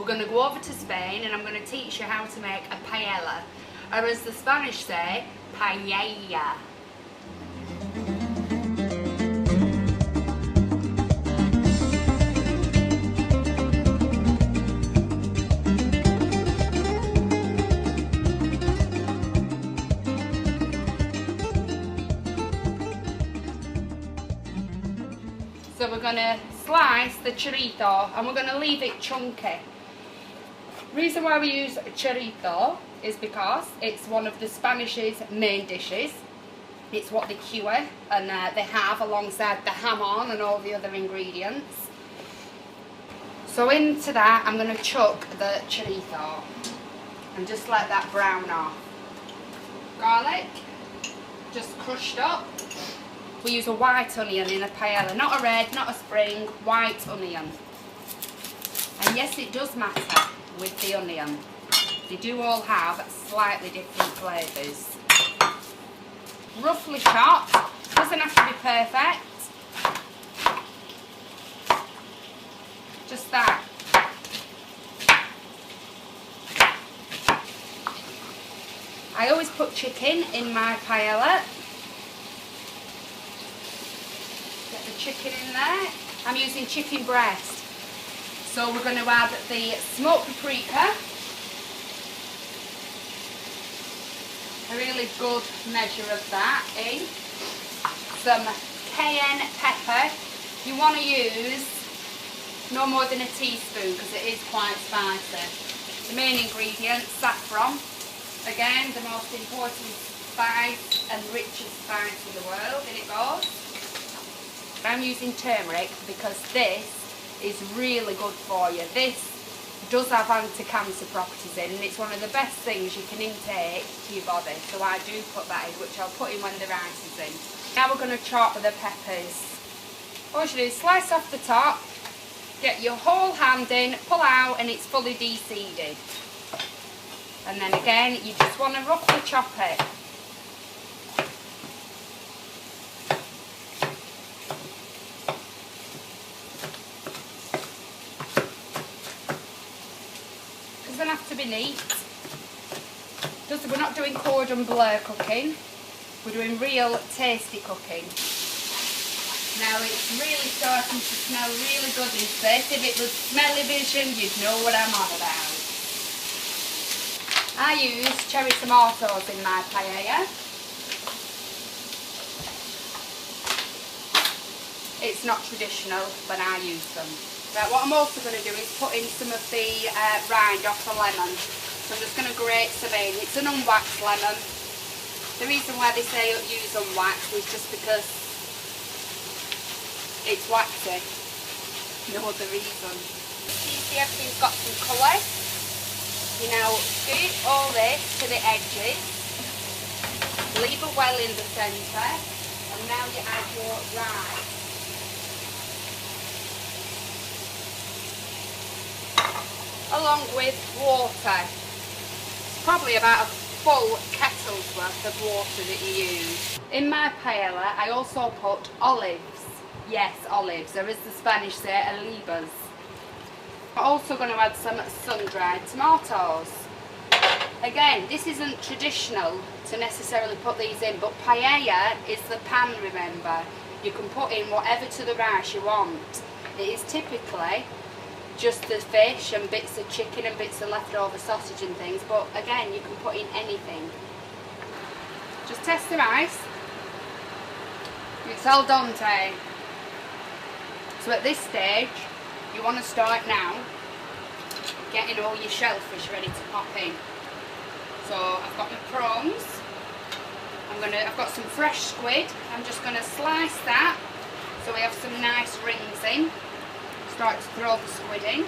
We're going to go over to Spain and I'm going to teach you how to make a paella, or as the Spanish say, paella. So we're going to slice the chorizo and we're going to leave it chunky. The reason why we use chorizo is because it's one of the Spanish's main dishes. It's what they cure and they have alongside the jamon and all the other ingredients. So into that I'm going to chuck the chorizo and just let that brown off. Garlic, just crushed up. We use a white onion in a paella, not a red, not a spring, white onion. And yes, it does matter with the onion. They do all have slightly different flavours. Roughly chopped, doesn't have to be perfect. Just that. I always put chicken in my paella. Get the chicken in there. I'm using chicken breast. So we're going to add the smoked paprika. A really good measure of that in. Some cayenne pepper. You want to use no more than a teaspoon because it is quite spicy. The main ingredient, saffron. Again, the most important spice and richest spice in the world. In it goes. I'm using turmeric because this is really good for you. This does have anti-cancer properties in, and it's one of the best things you can intake to your body. So I do put that in, which I'll put in when the rice is in. Now we're going to chop the peppers. All you do is slice off the top, get your whole hand in, pull out, and it's fully de-seeded. And then again, you just want to roughly chop it. Doesn't have to be neat. We're not doing cordon bleu cooking. We're doing real tasty cooking. Now it's really starting to smell really good in this. If it was smelly vision, you'd know what I'm on about. I use cherry tomatoes in my paella. It's not traditional, but I use them. Right, what I'm also going to do is put in some of the rind off the lemon. So I'm just going to grate some in. It's an unwaxed lemon. The reason why they say use unwaxed is just because it's waxy. No other reason. You see everything's got some colour. You now scoop all this to the edges. Leave it well in the centre. And now you add your rice. Along with water. It's probably about a full kettle's worth of water that you use. In my paella I also put olives. Yes, olives, or as the Spanish say, olivas. I'm also going to add some sun-dried tomatoes. Again, this isn't traditional to necessarily put these in, but paella is the pan, remember. You can put in whatever to the rice you want. It is typically just the fish and bits of chicken and bits of leftover sausage and things, but again, you can put in anything. Just test the rice. It's al dente. So at this stage, you want to start now getting all your shellfish ready to pop in. So I've got my prawns. I've got some fresh squid. I'm just going to slice that so we have some nice rings in. Start to throw the squid in.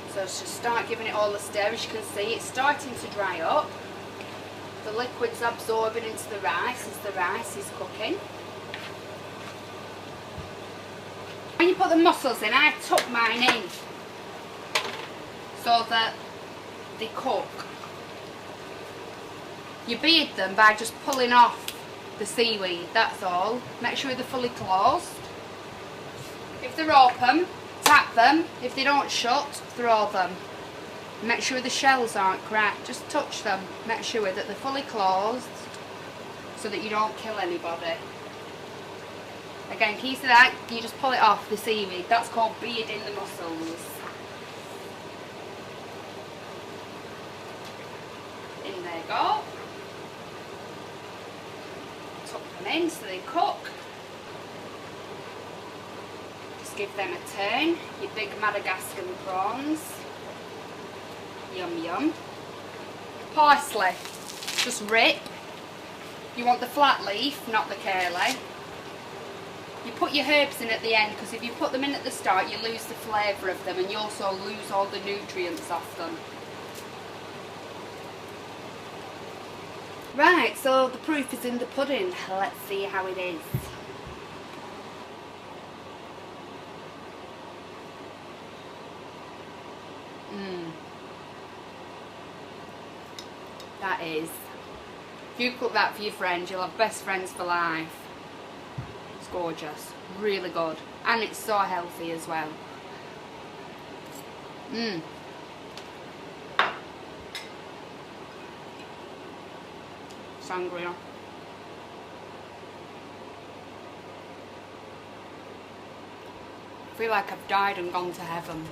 So just start giving it all a stir. As you can see, it's starting to dry up. The liquid's absorbing into the rice as the rice is cooking. When you put the mussels in, I tuck mine in so that they cook. You beard them by just pulling off the seaweed, that's all. Make sure they're fully closed. If they're open, Tap them. If they don't shut, throw them. Make sure the shells aren't cracked. Just touch them. Make sure that they're fully closed so that you don't kill anybody. Again, key to that, you just pull it off the seaweed. That's called bearding the mussels. In they go. Tuck them in so they cook. Just give them a turn. Your big Madagascar prawns. Yum yum. Parsley. Just rip. You want the flat leaf, not the curly. You put your herbs in at the end, because if you put them in at the start you lose the flavour of them and you also lose all the nutrients off them. Right, so the proof is in the pudding. Let's see how it is. That is. If you cook that for your friends, you'll have best friends for life. It's gorgeous. Really good. And it's so healthy as well. Sangria. I feel like I've died and gone to heaven.